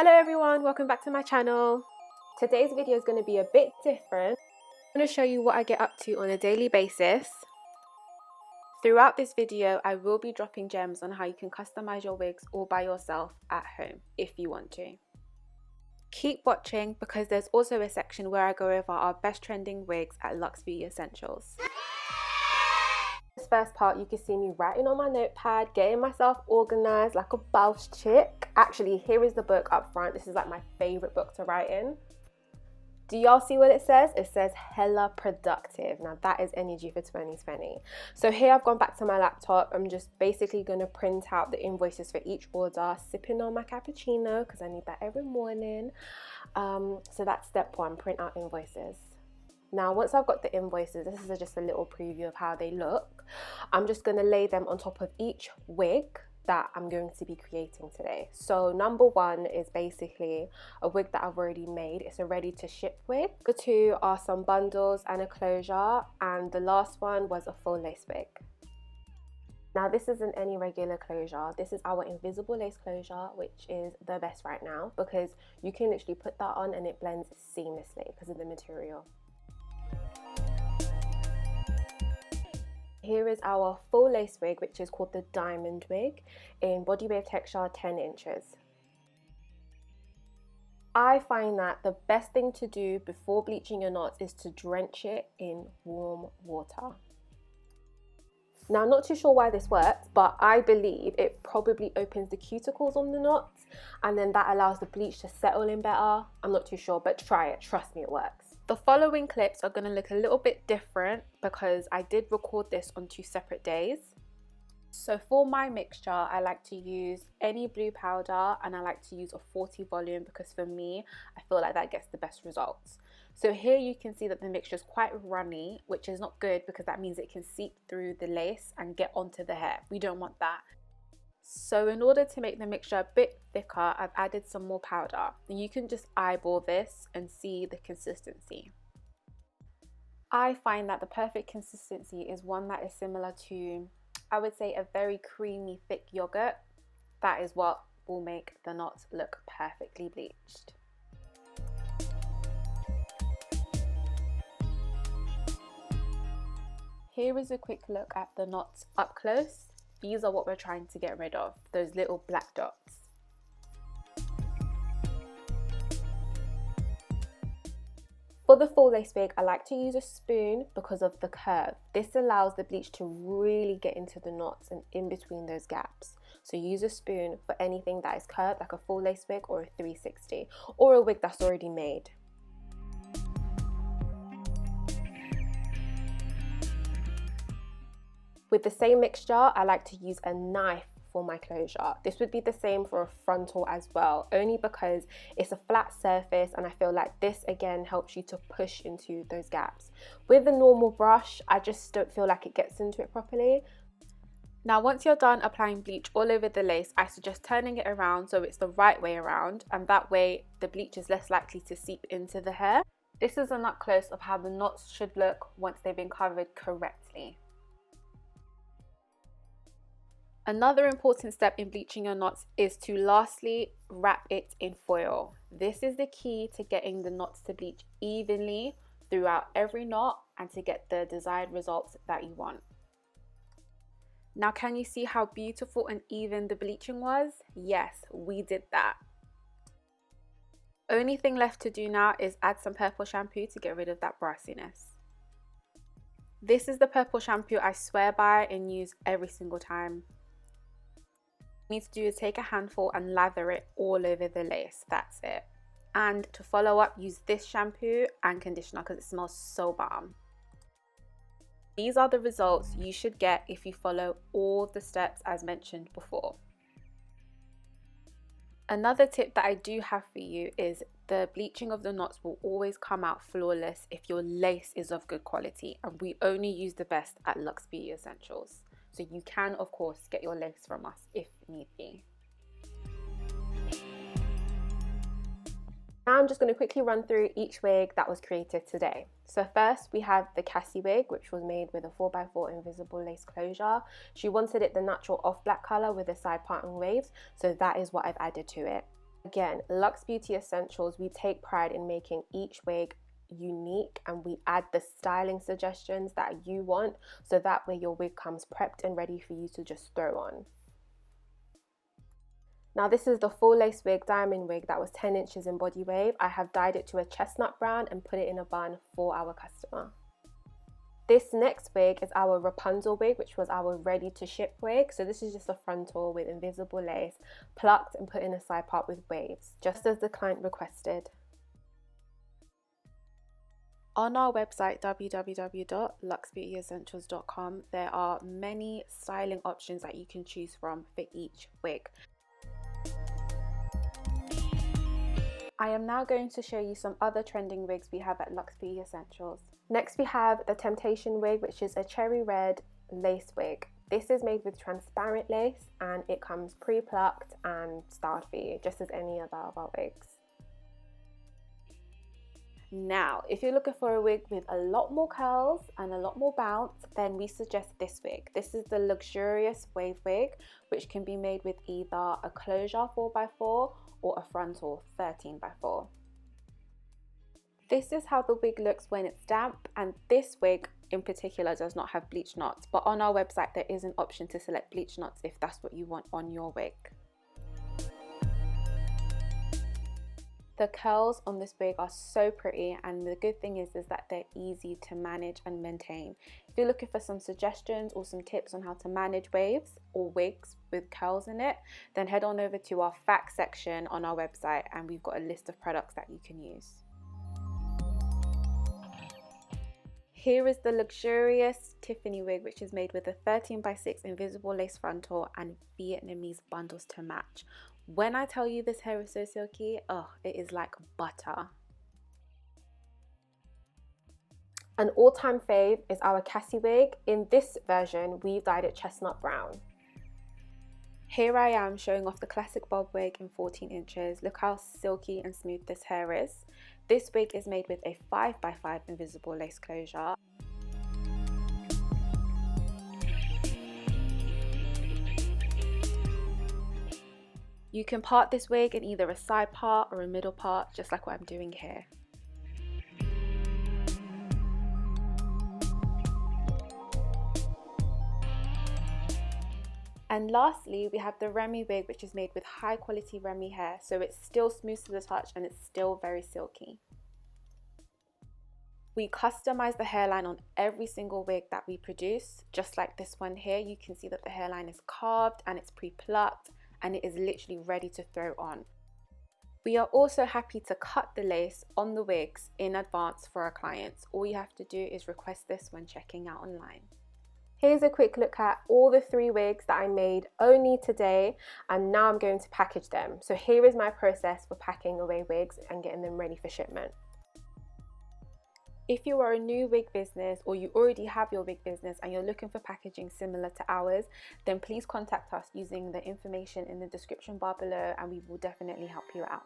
Hello everyone, welcome back to my channel. Today's video is going to be a bit different. I'm going to show you what I get up to on a daily basis. Throughout this video, I will be dropping gems on how you can customize your wigs all by yourself at home if you want to. Keep watching because there's also a section where I go over our best trending wigs at Lux Beauty Essentials. This first part, you can see me writing on my notepad, getting myself organized like a boss chick. Actually, here is the book up front. This is like my favorite book to write in. Do y'all see what it says? It says hella productive. Now that is energy for 2020. So here I've gone back to my laptop. I'm just basically going to print out the invoices for each order, sipping on my cappuccino because I need that every morning. So that's step one, print out invoices. Now, once I've got the invoices, this is just a little preview of how they look. I'm just going to lay them on top of each wig that I'm going to be creating today. So number one is basically a wig that I've already made. It's a ready to ship wig. The two are some bundles and a closure, and the last one was a full lace wig. Now this isn't any regular closure. This is our invisible lace closure, which is the best right now because you can literally put that on and it blends seamlessly because of the material. Here is our full lace wig, which is called the diamond wig in body wave texture 10 inches. I find that the best thing to do before bleaching your knots is to drench it in warm water. Now, I'm not too sure why this works, but I believe it probably opens the cuticles on the knots and then that allows the bleach to settle in better. I'm not too sure, but try it. Trust me, it works. The following clips are going to look a little bit different because I did record this on 2 separate days. So for my mixture, I like to use any blue powder and I like to use a 40 volume because for me, I feel like that gets the best results. So here you can see that the mixture is quite runny, which is not good because that means it can seep through the lace and get onto the hair. We don't want that. So in order to make the mixture a bit thicker, I've added some more powder. And you can just eyeball this and see the consistency. I find that the perfect consistency is one that is similar to, I would say, a very creamy, thick yogurt. That is what will make the knots look perfectly bleached. Here is a quick look at the knots up close. These are what we're trying to get rid of, those little black dots. For the full lace wig, I like to use a spoon because of the curve. This allows the bleach to really get into the knots and in between those gaps. So use a spoon for anything that is curved, like a full lace wig or a 360, or a wig that's already made. With the same mixture, I like to use a knife for my closure. This would be the same for a frontal as well, only because it's a flat surface and I feel like this again helps you to push into those gaps. With a normal brush, I just don't feel like it gets into it properly. Now once you're done applying bleach all over the lace, I suggest turning it around so it's the right way around, and that way the bleach is less likely to seep into the hair. This is an up close of how the knots should look once they've been covered correctly. Another important step in bleaching your knots is to lastly wrap it in foil. This is the key to getting the knots to bleach evenly throughout every knot and to get the desired results that you want. Now, can you see how beautiful and even the bleaching was? Yes, we did that. Only thing left to do now is add some purple shampoo to get rid of that brassiness. This is the purple shampoo I swear by and use every single time. Need to do is take a handful and lather it all over the lace. That's it. And to follow up, use this shampoo and conditioner because it smells so bomb. These are the results you should get if you follow all the steps as mentioned before. Another tip that I do have for you is the bleaching of the knots will always come out flawless if your lace is of good quality, and we only use the best at Lux Beauty Essentials. So you can, of course, get your lace from us if need be. Now I'm just going to quickly run through each wig that was created today. So first we have the Cassie wig, which was made with a 4x4 invisible lace closure. She wanted it the natural off black colour with the side parting waves, so that is what I've added to it. Again, Lux Beauty Essentials, we take pride in making each wig unique, and we add the styling suggestions that you want, so that way your wig comes prepped and ready for you to just throw on. Now this is the full lace wig, diamond wig that was 10 inches in body wave. I have dyed it to a chestnut brown and put it in a bun for our customer. This next wig is our Rapunzel wig, which was our ready to ship wig. So this is just a frontal with invisible lace, plucked and put in a side part with waves, just as the client requested. On our website www.luxbeautyessentials.com, there are many styling options that you can choose from for each wig. I am now going to show you some other trending wigs we have at Lux Beauty Essentials. Next we have the Temptation wig, which is a cherry red lace wig. This is made with transparent lace and it comes pre-plucked and styled for you, just as any other of our wigs. Now, if you're looking for a wig with a lot more curls and a lot more bounce, then we suggest this wig. This is the luxurious wave wig, which can be made with either a closure 4x4 or a frontal 13x4. This is how the wig looks when it's damp, and this wig in particular does not have bleach knots, but on our website there is an option to select bleach knots if that's what you want on your wig. The curls on this wig are so pretty, and the good thing is that they're easy to manage and maintain. If you're looking for some suggestions or some tips on how to manage waves or wigs with curls in it, then head on over to our facts section on our website and we've got a list of products that you can use. Here is the luxurious Tiffany wig, which is made with a 13x6 invisible lace frontal and Vietnamese bundles to match. When I tell you this hair is so silky, oh, it is like butter. An all-time fave is our Cassie wig. In this version, we dyed it chestnut brown. Here I am showing off the classic bob wig in 14 inches. Look how silky and smooth this hair is. This wig is made with a 5x5 invisible lace closure. You can part this wig in either a side part or a middle part, just like what I'm doing here. And lastly, we have the Remy wig, which is made with high quality Remy hair, so it's still smooth to the touch and it's still very silky. We customize the hairline on every single wig that we produce, just like this one here. You can see that the hairline is carved and it's pre-plucked and it is literally ready to throw on. We are also happy to cut the lace on the wigs in advance for our clients. All you have to do is request this when checking out online. Here's a quick look at all the 3 wigs that I made only today, and now I'm going to package them. So here is my process for packing away wigs and getting them ready for shipment. If you are a new wig business or you already have your wig business and you're looking for packaging similar to ours, then please contact us using the information in the description bar below and we will definitely help you out.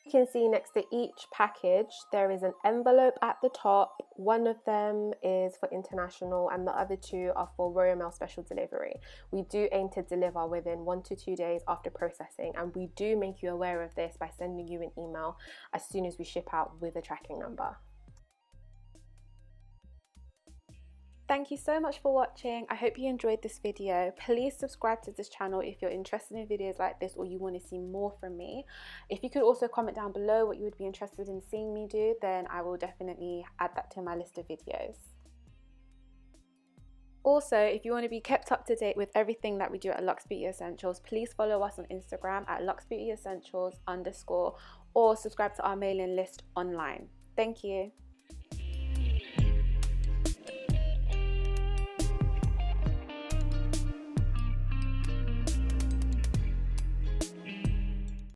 You can see next to each package there is an envelope at the top. One of them is for international and the other 2 are for Royal Mail special delivery. We do aim to deliver within 1 to 2 days after processing, and we do make you aware of this by sending you an email as soon as we ship out with a tracking number. Thank you so much for watching. I hope you enjoyed this video. Please subscribe to this channel if you're interested in videos like this or you want to see more from me. If you could also comment down below what you would be interested in seeing me do, then I will definitely add that to my list of videos. Also, if you want to be kept up to date with everything that we do at Lux Beauty Essentials, please follow us on Instagram at luxbeautyessentials_ or subscribe to our mailing list online. Thank you.